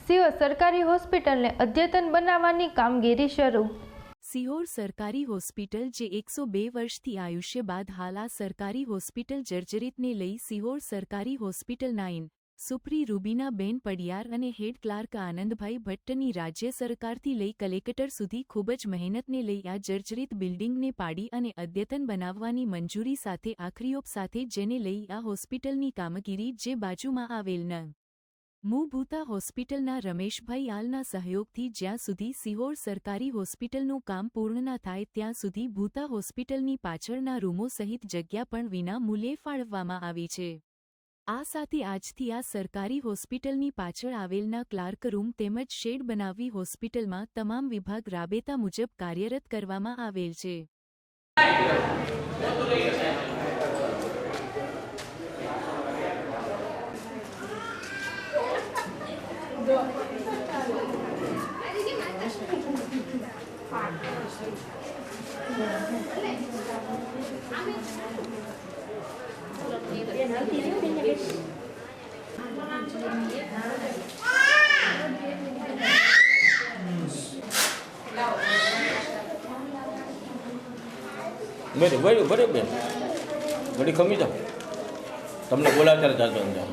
સિહોર સરકારી હોસ્પિટલને અદ્યતન બનાવવાની કામગીરી શરૂ। સિહોર સરકારી હોસ્પિટલ જે 102 વર્ષથી આયુષ્ય બાદ હાલ આ સરકારી હોસ્પિટલ જર્જરિતને લઈ સિહોર સરકારી હોસ્પિટલના ઇન સુપ્રી રૂબીનાબેન પડિયાર અને હેડ ક્લાર્ક આનંદભાઈ ભટ્ટની રાજ્ય સરકારથી લઈ કલેક્ટર સુધી ખૂબ જ મહેનતને લઈ આ જર્જરિત બિલ્ડિંગને પાડી અને અદ્યતન બનાવવાની મંજૂરી સાથે આખરીઓપ સાથે જેને લઈ આ હોસ્પિટલની કામગીરી જે બાજુમાં આવેલ ન મુભૂતા હોસ્પિટલના રમેશભાઈ આલના સહયોગથી જ્યાં સુધી સિહોર સરકારી હોસ્પિટલનું કામ પૂર્ણ ન થાય ત્યાં સુધી ભૂતા હોસ્પિટલની પાછળના રૂમો સહિત જગ્યા પણ વિના મૂલ્યે ફાળવવામાં આવી છે। આ સાથે આજથી આ સરકારી હોસ્પિટલની પાછળ આવેલના ક્લાર્ક રૂમ તેમજ શેડ બનાવી હોસ્પિટલમાં તમામ વિભાગ રાબેતા મુજબ કાર્યરત કરવામાં આવેલ છે। બરાબર બેન ઘડી ખમી જાઓ, તમને બોલાવતા જાતો અંદર।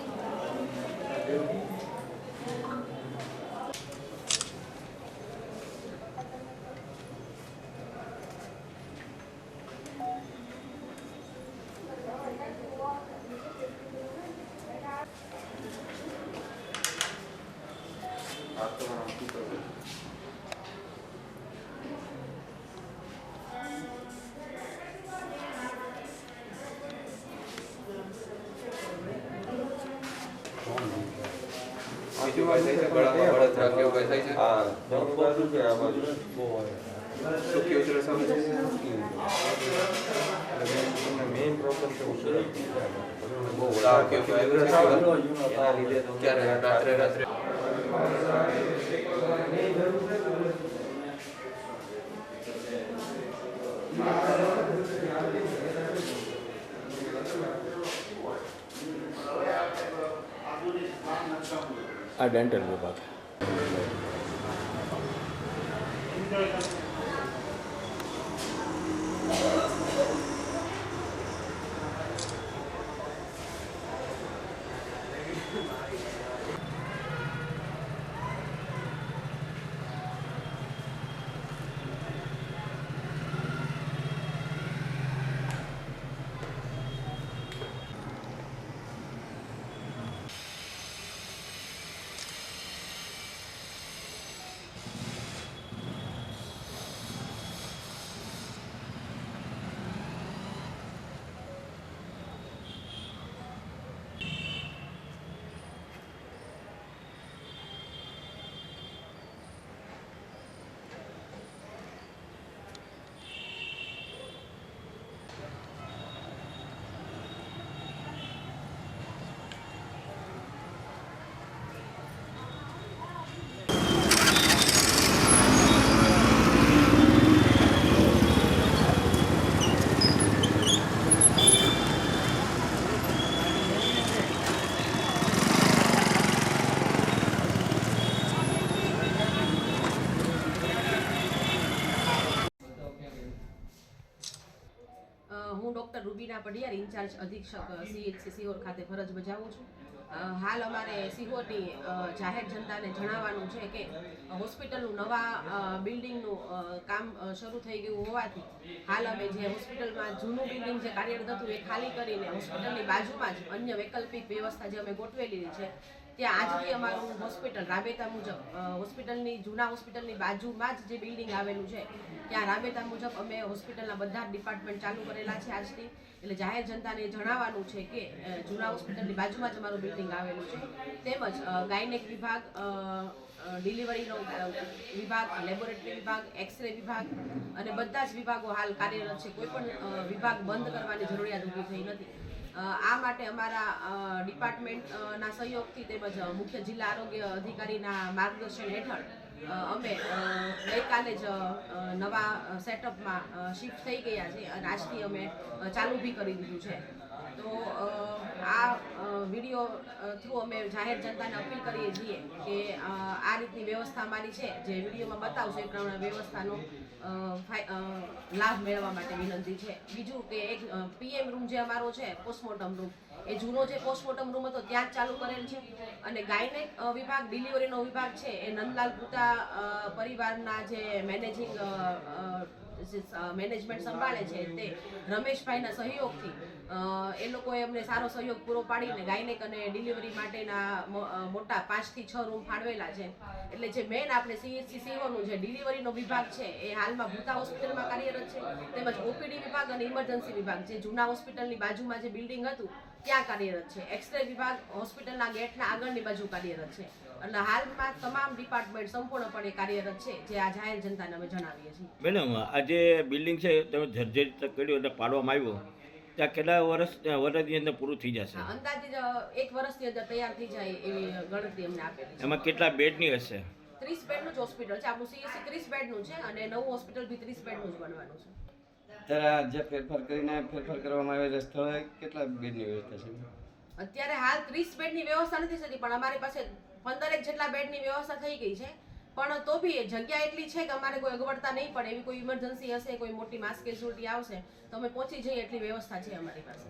આ ડેન્ટલ વિભાગ હું ડૉક્ટર રૂબીના પડિયાર ઇન્ચાર્જ અધિક્ષક CHC સિહોર ખાતે ફરજ બજાવું છું। હાલ અમારે સિહોરની જાહેર જનતાને જણાવવાનું છે કે હોસ્પિટલનું નવા બિલ્ડિંગનું કામ શરૂ થઈ ગયું હોવાથી હાલ અમે જે હોસ્પિટલમાં જૂનું બિલ્ડિંગ જે કાર્યરત હતું એ ખાલી કરીને હોસ્પિટલની બાજુમાં જ અન્ય વૈકલ્પિક વ્યવસ્થા જે અમે ગોઠવેલી છે ત્યાં આજથી અમારું હોસ્પિટલ રાબેતા મુજબ હોસ્પિટલની જૂના હોસ્પિટલની બાજુમાં જ જે બિલ્ડિંગ આવેલું છે ત્યાં રાબેતા મુજબ અમે હોસ્પિટલના બધા ડિપાર્ટમેન્ટ ચાલુ કરેલા છે આજથી। એટલે જાહેર જનતાને જણાવવાનું છે કે જૂના હોસ્પિટલની બાજુમાં જ અમારું બિલ્ડિંગ આવેલું છે, તેમજ ગાયનેક વિભાગ, ડિલિવરીનો વિભાગ, લેબોરેટરી વિભાગ, એક્સરે વિભાગ અને બધા જ વિભાગો હાલ કાર્યરત છે। કોઈ પણ વિભાગ બંધ કરવાની જરૂરિયાત ઊભી થઈ નથી। આ માટે અમારા ડિપાર્ટમેન્ટના સહયોગથી તેમજ મુખ્ય જિલ્લા આરોગ્ય અધિકારીના માર્ગદર્શન હેઠળ અમે ગઈકાલે જ નવા સેટઅપમાં શિફ્ટ થઈ ગયા છે અને આજથી અમે ચાલુ બી કરી દીધું છે। તો આ વિડીયો થ્રુ અમે જાહેર જનતાને અપીલ કરીએ છીએ કે આ રીતની વ્યવસ્થા અમારી છે, જે વિડીયોમાં બતાવશો એ પ્રમાણે વ્યવસ્થાનો લાભ મેળવવા માટે વિનંતી છે. બીજું કે એક PM રૂમ જે અમારો છે, પોસ્ટમોર્ટમ રૂમ, એ જૂનો જે પોસ્ટમોર્ટમ રૂમ હતો ત્યાં જ ચાલુ કરેલ છે. અને ગાયનેક વિભાગ, ડિલિવરીનો વિભાગ છે, એ નંદલાલ પૂતા પરિવારના જે મેનેજમેન્ટ સંભાળે છે તે રમેશભાઈના સહયોગથી એ લોકોએ અમને સારો સહયોગ પૂરો પાડીને ગાયનેક અને ડિલિવરી માટેના મોટા 5 થી 6 રૂમ ફાળવેલા છે. એટલે જે મેન આપણે CHC સિહોરનું જે ડિલિવરીનો વિભાગ છે એ હાલમાં ભૂતા હોસ્પિટલમાં કાર્યરત છે, તેમજ OPD વિભાગ અને ઇમરજન્સી વિભાગ જે જૂના હોસ્પિટલની બાજુમાં જે બિલ્ડિંગ હતું ત્યાં કાર્યરત છે. એક્સરે વિભાગ હોસ્પિટલના ગેટના આગળની બાજુ કાર્યરત છે. અને હાલમાં તમામ ડિપાર્ટમેન્ટ સંપૂર્ણપણે કાર્યરત છે, જે આ જાહેર જનતાને અમે જણાવીએ છીએ. મેડમ, આ જે બિલ્ડિંગ છે તમે જર્જરિત કર્યું એટલે પાડવામાં આવ્યું, ત્યાં કેટલા વર્ષની અંદર પૂરું થઈ જશે? અંદાજે 1 વર્ષની અંદર તૈયાર થઈ જાય એવી ગણતરી અમને આપેલી છે. એમાં કેટલા બેડની હશે? 30 બેડનું જ હોસ્પિટલ છે આપણું. CHC 30 બેડનું છે અને નવું હોસ્પિટલ બી 30 બેડનું જ બનવાનું છે. અત્યારે આ જે ફેરફાર કરવામાં આવેલા સ્થળે કેટલા બેડની વ્યવસ્થા છે? અત્યારે હાલ 30 બેડની વ્યવસ્થા નથી થતી, પણ અમારી પાસે 15 જેટલા બેડની વ્યવસ્થા થઈ ગઈ છે. પણ તો બી જગ્યા એટલી છે કે અમારે કોઈ અગવડતા નહીં પડે. એવી કોઈ ઇમરજન્સી હશે, કોઈ મોટી માસ કેઝ્યુઅલ્ટી આવશે તો અમે પહોંચી જઈએ એટલી વ્યવસ્થા છે અમારી પાસે.